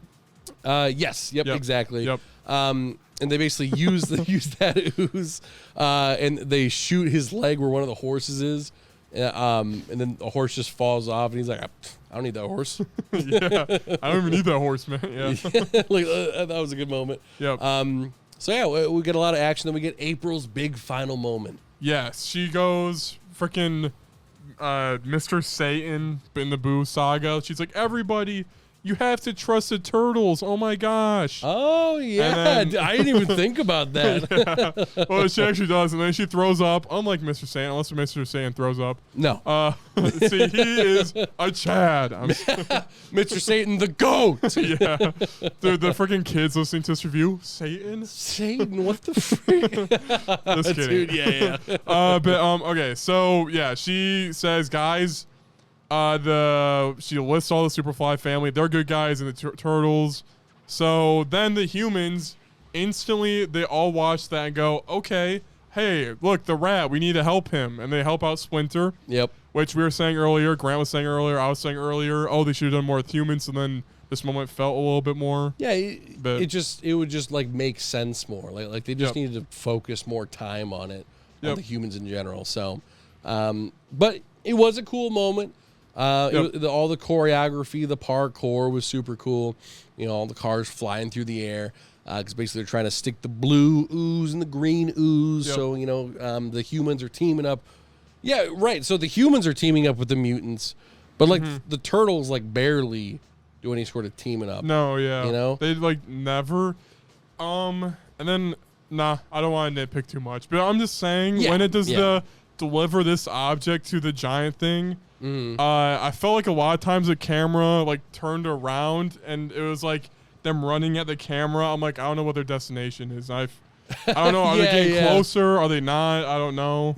Speaker 1: Yes. Yep. Exactly.
Speaker 2: Yep.
Speaker 1: And they basically use that ooze, and they shoot his leg where one of the horses is, and then the horse just falls off, and he's like, "I don't need that horse."
Speaker 2: Yeah, I don't even need that horse, man. Yeah,
Speaker 1: like that was a good moment.
Speaker 2: Yep.
Speaker 1: So yeah, we get a lot of action. Then we get April's big final moment.
Speaker 2: Yes, she goes freaking Mr. Satan in the Boo saga. She's like, everybody, you have to trust the turtles. Oh my gosh.
Speaker 1: Oh yeah, then, I didn't even think about that.
Speaker 2: Yeah. Well, she actually does, and then she throws up. Unlike Mr. Satan, unless Mr. Satan throws up.
Speaker 1: No.
Speaker 2: See, he is a Chad.
Speaker 1: Mr. Satan, the goat.
Speaker 2: Yeah. Dude, the freaking kids listening to this review.
Speaker 1: Satan, what the freak?
Speaker 2: Just kidding.
Speaker 1: Dude, yeah.
Speaker 2: Okay, so yeah, she says, guys. She lists all the Superfly family. They're good guys, and the turtles. So then the humans instantly they all watch that and go, okay, hey, look, the rat, we need to help him, and they help out Splinter.
Speaker 1: Yep.
Speaker 2: Which we were saying earlier. Grant was saying earlier. I was saying earlier. Oh, they should have done more with humans. And then this moment felt a little bit more.
Speaker 1: Yeah, it would just like make sense more. Like they just needed to focus more time on it, on the humans in general. So, but it was a cool moment. All the choreography, the parkour was super cool. All the cars flying through the air. Because basically they're trying to stick the blue ooze and the green ooze. So, the humans are teaming up. Yeah, right. So the humans are teaming up with the mutants. But, like, the turtles, like, barely do any sort of teaming up.
Speaker 2: No, yeah.
Speaker 1: They,
Speaker 2: like, never. And then, I don't want to nitpick too much. But I'm just saying, when it does deliver this object to the giant thing, I felt like a lot of times the camera, like, turned around. And it was, like, them running at the camera. I'm like, I don't know what their destination is. I don't know. Are they getting closer? Are they not? I don't know.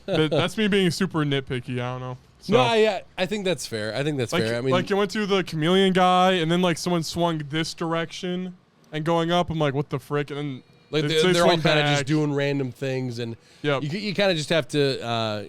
Speaker 2: But that's me being super nitpicky. I don't know. So,
Speaker 1: no, I think that's fair. fair. I mean,
Speaker 2: like it went to the chameleon guy, and then like someone swung this direction and going up. I'm like, what the frick? And then
Speaker 1: like they're all kind of just doing random things, and you kind of just have to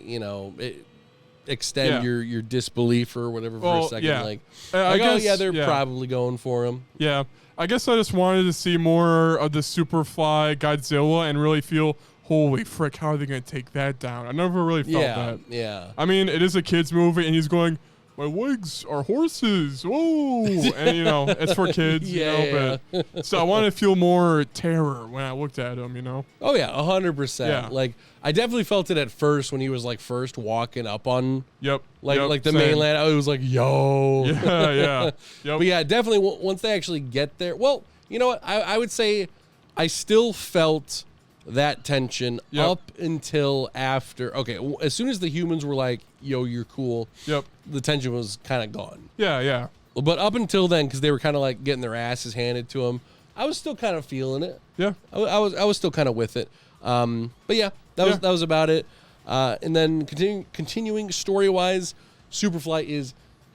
Speaker 1: extend your disbelief or whatever for a second. Like, I guess, they're probably going for him.
Speaker 2: Yeah, I guess I just wanted to see more of the Superfly Godzilla and really feel, holy frick, how are they going to take that down? I never really felt that.
Speaker 1: Yeah.
Speaker 2: I mean, it is a kid's movie, and he's going, my legs are horses. Whoa. And, it's for kids, but so I want to feel more terror when I looked at him,
Speaker 1: Oh, yeah, 100%.
Speaker 2: Yeah.
Speaker 1: Like, I definitely felt it at first when he was, like, first walking up on, the mainland. I was like, yo.
Speaker 2: Yeah.
Speaker 1: But, yeah, definitely once they actually get there. Well, you know what? I would say I still felt that tension up until after. Okay, as soon as the humans were like, yo, you're cool. The tension was kind of gone.
Speaker 2: Yeah.
Speaker 1: But up until then, because they were kind of like getting their asses handed to them, I was still kind of feeling it.
Speaker 2: Yeah.
Speaker 1: I was still kind of with it. But yeah, that was about it. And then continuing story wise, Superfly is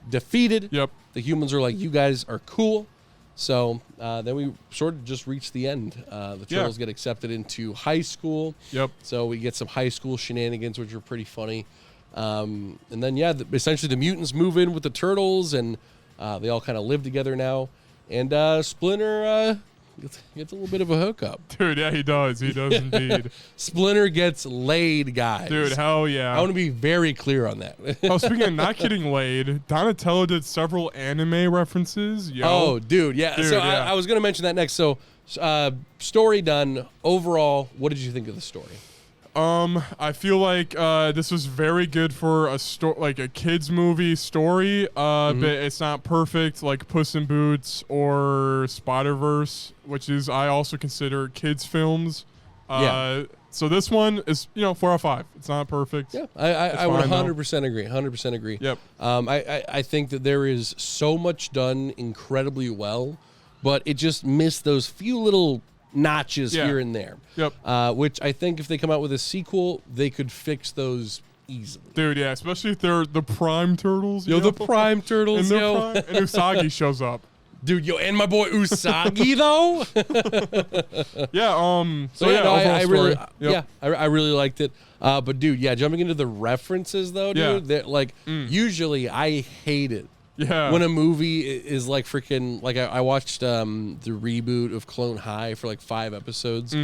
Speaker 1: defeated. The humans are like, you guys are cool. So then we sort of just reach the end. The turtles get accepted into high school. So we get some high school shenanigans, which are pretty funny. And then, essentially the mutants move in with the turtles, and they all kind of live together now. And Splinter gets a little bit of a hookup.
Speaker 2: Dude, yeah, he does. He does indeed.
Speaker 1: Splinter gets laid, guys.
Speaker 2: Dude, hell yeah.
Speaker 1: I want to be very clear on that.
Speaker 2: Speaking of not getting laid, Donatello did several anime references.
Speaker 1: Oh, dude, yeah.
Speaker 2: Dude,
Speaker 1: I was going to mention that next. So, story done. Overall, what did you think of the story?
Speaker 2: I feel like this was very good for a kids movie story. But it's not perfect like Puss in Boots or Spider-Verse, which is I also consider kids films. So this one is 4 out of 5. It's not perfect.
Speaker 1: Yeah, I would 100% agree. 100% agree.
Speaker 2: Yep.
Speaker 1: I think that there is so much done incredibly well, but it just missed those few little notches here and there. Which I think if they come out with a sequel, they could fix those easily.
Speaker 2: Dude, yeah, especially if they're the Prime Turtles.
Speaker 1: The Prime Turtles,
Speaker 2: and Usagi shows up.
Speaker 1: Dude, and my boy Usagi though. I really liked it. But dude, jumping into the references though, dude, usually I hate it.
Speaker 2: Yeah.
Speaker 1: When a movie is like freaking, like I watched the reboot of Clone High for like 5 episodes.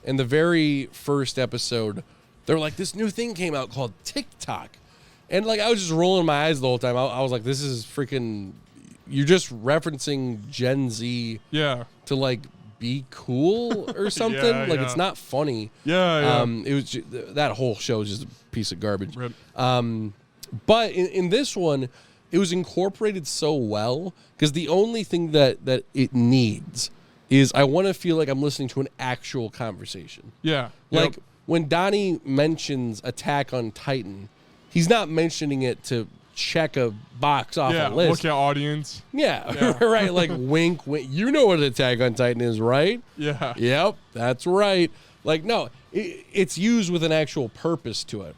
Speaker 1: And the very first episode, they're like, this new thing came out called TikTok. And like I was just rolling my eyes the whole time. I was like, this is freaking, you're just referencing Gen Z to like be cool or something. It's not funny. It was that whole show is just a piece of garbage. But in this one, it was incorporated so well because the only thing that it needs is I want to feel like I'm listening to an actual conversation. Like when Donnie mentions Attack on Titan, he's not mentioning it to check a box off a list.
Speaker 2: Look at audience.
Speaker 1: Right. Like wink. You know what Attack on Titan is, right? Yep, that's right. Like no, it's used with an actual purpose to it.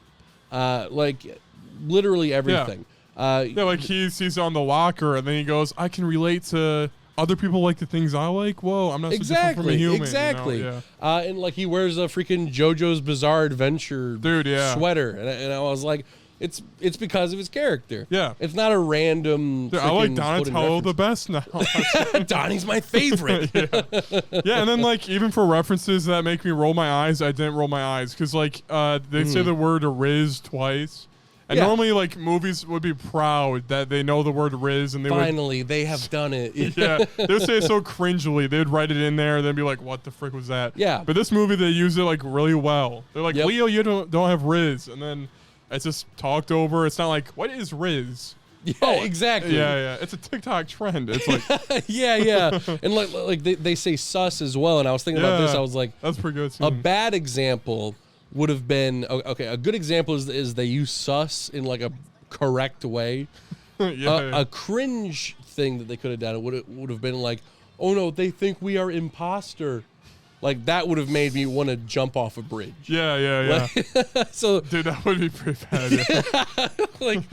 Speaker 1: Like literally everything.
Speaker 2: Like he's on the locker, and then he goes, I can relate to other people like the things I like. Whoa, I'm not so different from a human.
Speaker 1: Exactly. And like he wears a freaking JoJo's Bizarre Adventure sweater. And I was like, It's because of his character.
Speaker 2: Yeah.
Speaker 1: It's not a random.
Speaker 2: Dude, I like
Speaker 1: freaking
Speaker 2: Donatello the best now.
Speaker 1: Donnie's my favorite.
Speaker 2: Yeah, and then like even for references that make me roll my eyes, I didn't roll my eyes because like they say the word Riz twice, and normally like movies would be proud that they know the word Riz and they
Speaker 1: finally they have done it.
Speaker 2: Yeah, they would say it so cringily. They'd write it in there and then be like, "What the frick was that?"
Speaker 1: Yeah,
Speaker 2: but this movie they use it like really well. They're like, "Leo, you don't have Riz," and then it's just talked over. It's not like, "What is Riz?"
Speaker 1: Yeah, exactly.
Speaker 2: Yeah. It's a TikTok trend. It's like,
Speaker 1: yeah, and like they say sus as well. And I was thinking about this. I was like,
Speaker 2: that's pretty good. Too.
Speaker 1: A bad example would have been okay. A good example is they use sus in like a correct way. A cringe thing that they could have done would have been like, oh no, they think we are imposter. Like that would have made me want to jump off a bridge.
Speaker 2: Yeah.
Speaker 1: Like, so,
Speaker 2: dude, that would be pretty bad. Yeah.
Speaker 1: Like.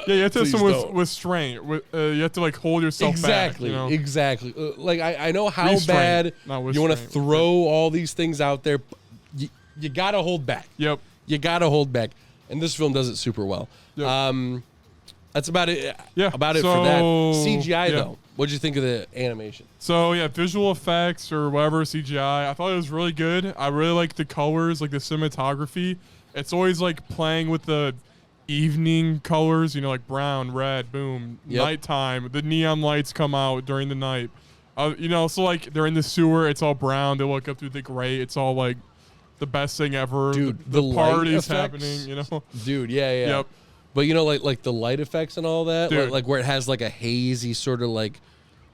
Speaker 2: Yeah, you have to have someone with strength. You have to like hold yourself back. You know?
Speaker 1: Exactly. Like I know how bad you want to throw all these things out there. You gotta hold back.
Speaker 2: Yep.
Speaker 1: You gotta hold back, and this film does it super well.
Speaker 2: Yep.
Speaker 1: That's about it.
Speaker 2: Yeah.
Speaker 1: About it for that. CGI though. What'd you think of the animation?
Speaker 2: So yeah, visual effects or whatever CGI. I thought it was really good. I really like the colors, like the cinematography. It's always like playing with the evening colors, you know, like brown, red, boom, nighttime. The neon lights come out during the night. You know, so like they're in the sewer, it's all brown. They look up through the gray. It's all like the best thing ever.
Speaker 1: Dude,
Speaker 2: the party's happening, you know.
Speaker 1: Dude, yeah.
Speaker 2: Yep.
Speaker 1: But you know, like the light effects and all that,
Speaker 2: Dude.
Speaker 1: like where it has like a hazy sort of like.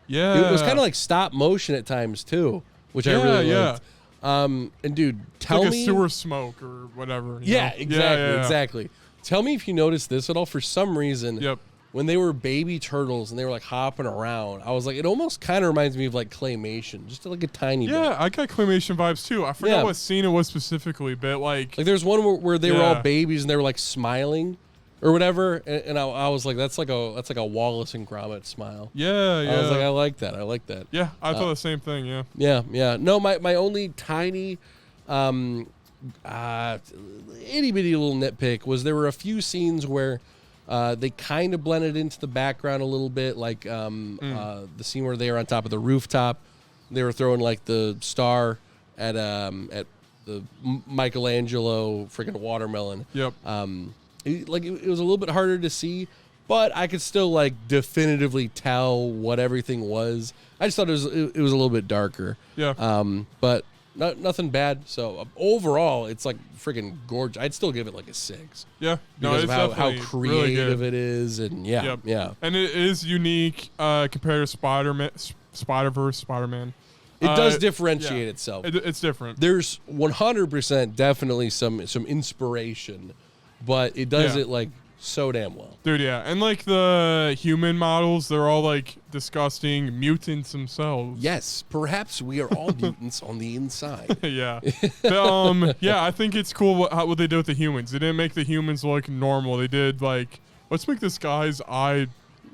Speaker 2: Yeah.
Speaker 1: It was kind of like stop motion at times too, which I really liked. And dude, tell
Speaker 2: like
Speaker 1: me
Speaker 2: a sewer smoke or whatever.
Speaker 1: Yeah, exactly. Tell me if you noticed this at all. For some reason, when they were baby turtles and they were like hopping around, I was like, it almost kind of reminds me of like claymation, just like a tiny bit.
Speaker 2: Yeah, I got claymation vibes too. I forgot what scene it was specifically, but like
Speaker 1: there's one where they were all babies and they were like smiling or whatever, and I was like, that's like a Wallace and Gromit smile.
Speaker 2: Yeah.
Speaker 1: I was like, I like that.
Speaker 2: Yeah, I thought the same thing.
Speaker 1: Yeah. No, my only tiny itty bitty little nitpick was there were a few scenes where they kind of blended into the background a little bit, like the scene where they were on top of the rooftop. They were throwing like the star at the Michelangelo freaking watermelon.
Speaker 2: Yep.
Speaker 1: It was a little bit harder to see, but I could still like definitively tell what everything was. I just thought it was a little bit darker.
Speaker 2: Yeah.
Speaker 1: But nothing bad. So overall, it's like freaking gorgeous. I'd still give it like a 6.
Speaker 2: Yeah,
Speaker 1: because of how creative it is, and yeah.
Speaker 2: And it is unique compared to Spider-Verse, Spider-Man.
Speaker 1: It does differentiate itself.
Speaker 2: It's different.
Speaker 1: There's 100% definitely some inspiration, but it does it like so damn well.
Speaker 2: Dude, yeah. And like the human models, they're all like disgusting mutants themselves.
Speaker 1: Yes, perhaps we are all mutants on the inside.
Speaker 2: Yeah. But, yeah, I think it's cool what they did with the humans. They didn't make the humans look normal. They did like, let's make this guy's eye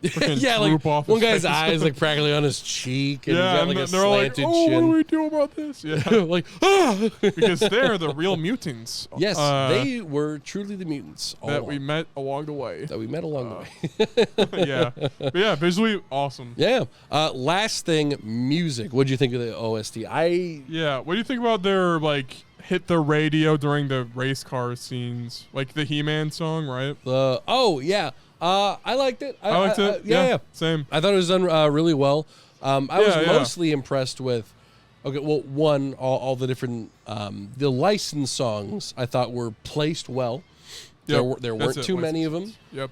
Speaker 1: like
Speaker 2: off
Speaker 1: one guy's eyes like practically on his cheek, and he's got like a slanted
Speaker 2: chin.
Speaker 1: What
Speaker 2: do we do about this? Yeah,
Speaker 1: like
Speaker 2: because they're the real mutants.
Speaker 1: Yes, they were truly the mutants
Speaker 2: that we met along the way. Yeah, but yeah, visually awesome.
Speaker 1: Yeah. Last thing, music. What do you think of the OST?
Speaker 2: What do you think about their like hit the radio during the race car scenes, like the He-Man song, right? I liked it. I liked it. Yeah, same.
Speaker 1: I thought it was done really well. I was mostly impressed with, one, all the different, the licensed songs I thought were placed well. Yep. There weren't too many of them.
Speaker 2: Yep.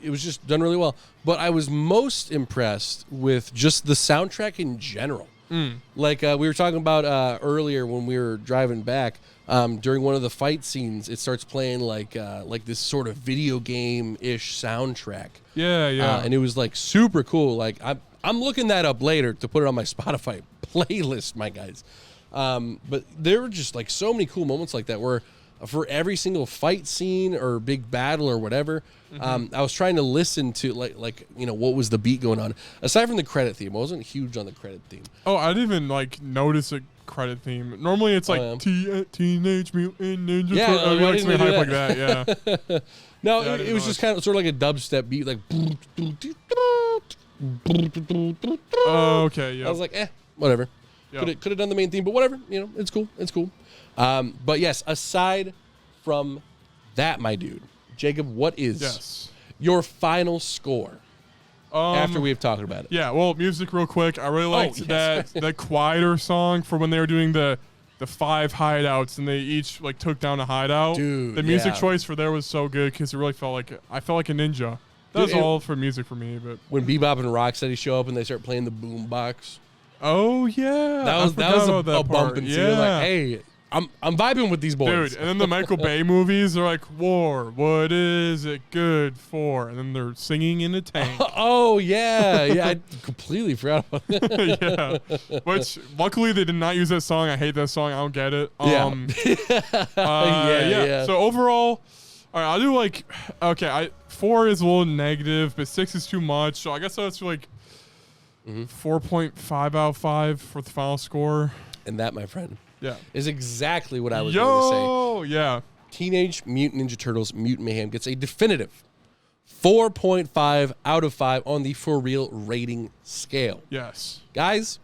Speaker 1: It was just done really well. But I was most impressed with just the soundtrack in general. Like we were talking about earlier when we were driving back. During one of the fight scenes, it starts playing like this sort of video game-ish soundtrack.
Speaker 2: Yeah.
Speaker 1: And it was like super cool. Like I'm looking that up later to put it on my Spotify playlist, my guys. But there were just like so many cool moments like that where for every single fight scene or big battle or whatever, I was trying to listen to like what was the beat going on. Aside from the credit theme, I wasn't huge on the credit theme.
Speaker 2: Oh, I didn't even like notice it credit theme. Normally it's like Teenage Mutant Ninja
Speaker 1: Yeah,
Speaker 2: Turtles. I mean, like something hype
Speaker 1: that.
Speaker 2: like that. Yeah.
Speaker 1: No,
Speaker 2: Yeah,
Speaker 1: it was just kind of sort of like a dubstep beat, like.
Speaker 2: Oh, okay. Yeah.
Speaker 1: I was like, whatever.
Speaker 2: Yep.
Speaker 1: Could have done the main theme, but whatever. You know, it's cool. It's cool. But yes, aside from that, my dude, Jacob, what is your final score? After we've talked about it.
Speaker 2: Yeah, well, music real quick. I really liked that quieter song for when they were doing the 5 hideouts and they each like took down a hideout.
Speaker 1: Dude,
Speaker 2: the music choice for there was so good because it really felt like I felt like a ninja. That was all for music for me. But
Speaker 1: when Bebop and Rocksteady show up and they start playing the boombox.
Speaker 2: Oh yeah,
Speaker 1: that was a bump and
Speaker 2: yeah.
Speaker 1: Like, hey, I'm vibing with these boys.
Speaker 2: Dude, and then the Michael Bay movies, they're like, war, what is it good for? And then they're singing in a tank.
Speaker 1: Oh, yeah. I completely forgot about that.
Speaker 2: Yeah. Which, luckily, they did not use that song. I hate that song. I don't get it.
Speaker 1: Yeah.
Speaker 2: So, overall, all right, I'll do like, 4 is a little negative, but 6 is too much. So, I guess that's like 4.5 out of 5 for the final score.
Speaker 1: And that, my friend, is exactly what I was going to say.
Speaker 2: Oh, yeah.
Speaker 1: Teenage Mutant Ninja Turtles Mutant Mayhem gets a definitive 4.5 out of 5 on the For Real rating scale.
Speaker 2: Yes.
Speaker 1: Guys,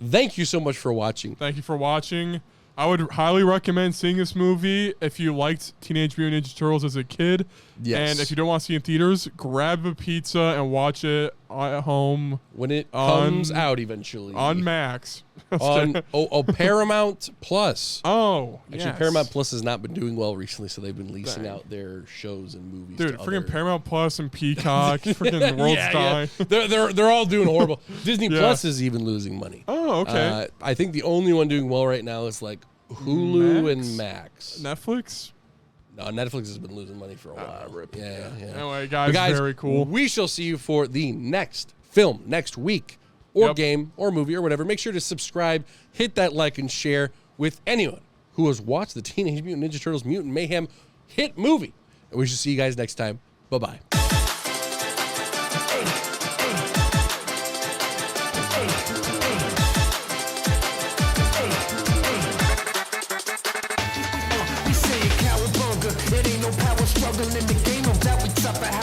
Speaker 1: thank you so much for watching.
Speaker 2: Thank you for watching. I would highly recommend seeing this movie if you liked Teenage Mutant Ninja Turtles as a kid.
Speaker 1: Yes.
Speaker 2: And if you don't want to see it in theaters, grab a pizza and watch it at home.
Speaker 1: When it comes out eventually.
Speaker 2: On Max.
Speaker 1: On Paramount Plus.
Speaker 2: Oh,
Speaker 1: actually, Paramount Plus has not been doing well recently, so they've been leasing out their shows and movies.
Speaker 2: Dude, freaking Paramount Plus and Peacock, freaking World's dying.
Speaker 1: They're all doing horrible. Disney Plus is even losing money.
Speaker 2: Oh, okay.
Speaker 1: I think the only one doing well right now is like Hulu and Max.
Speaker 2: Netflix?
Speaker 1: No, Netflix has been losing money for a while. Yeah.
Speaker 2: Anyway, guys, very cool.
Speaker 1: We shall see you for the next film next week, or game, or movie, or whatever. Make sure to subscribe, hit that like, and share with anyone who has watched the Teenage Mutant Ninja Turtles Mutant Mayhem hit movie. And we shall see you guys next time. Bye-bye.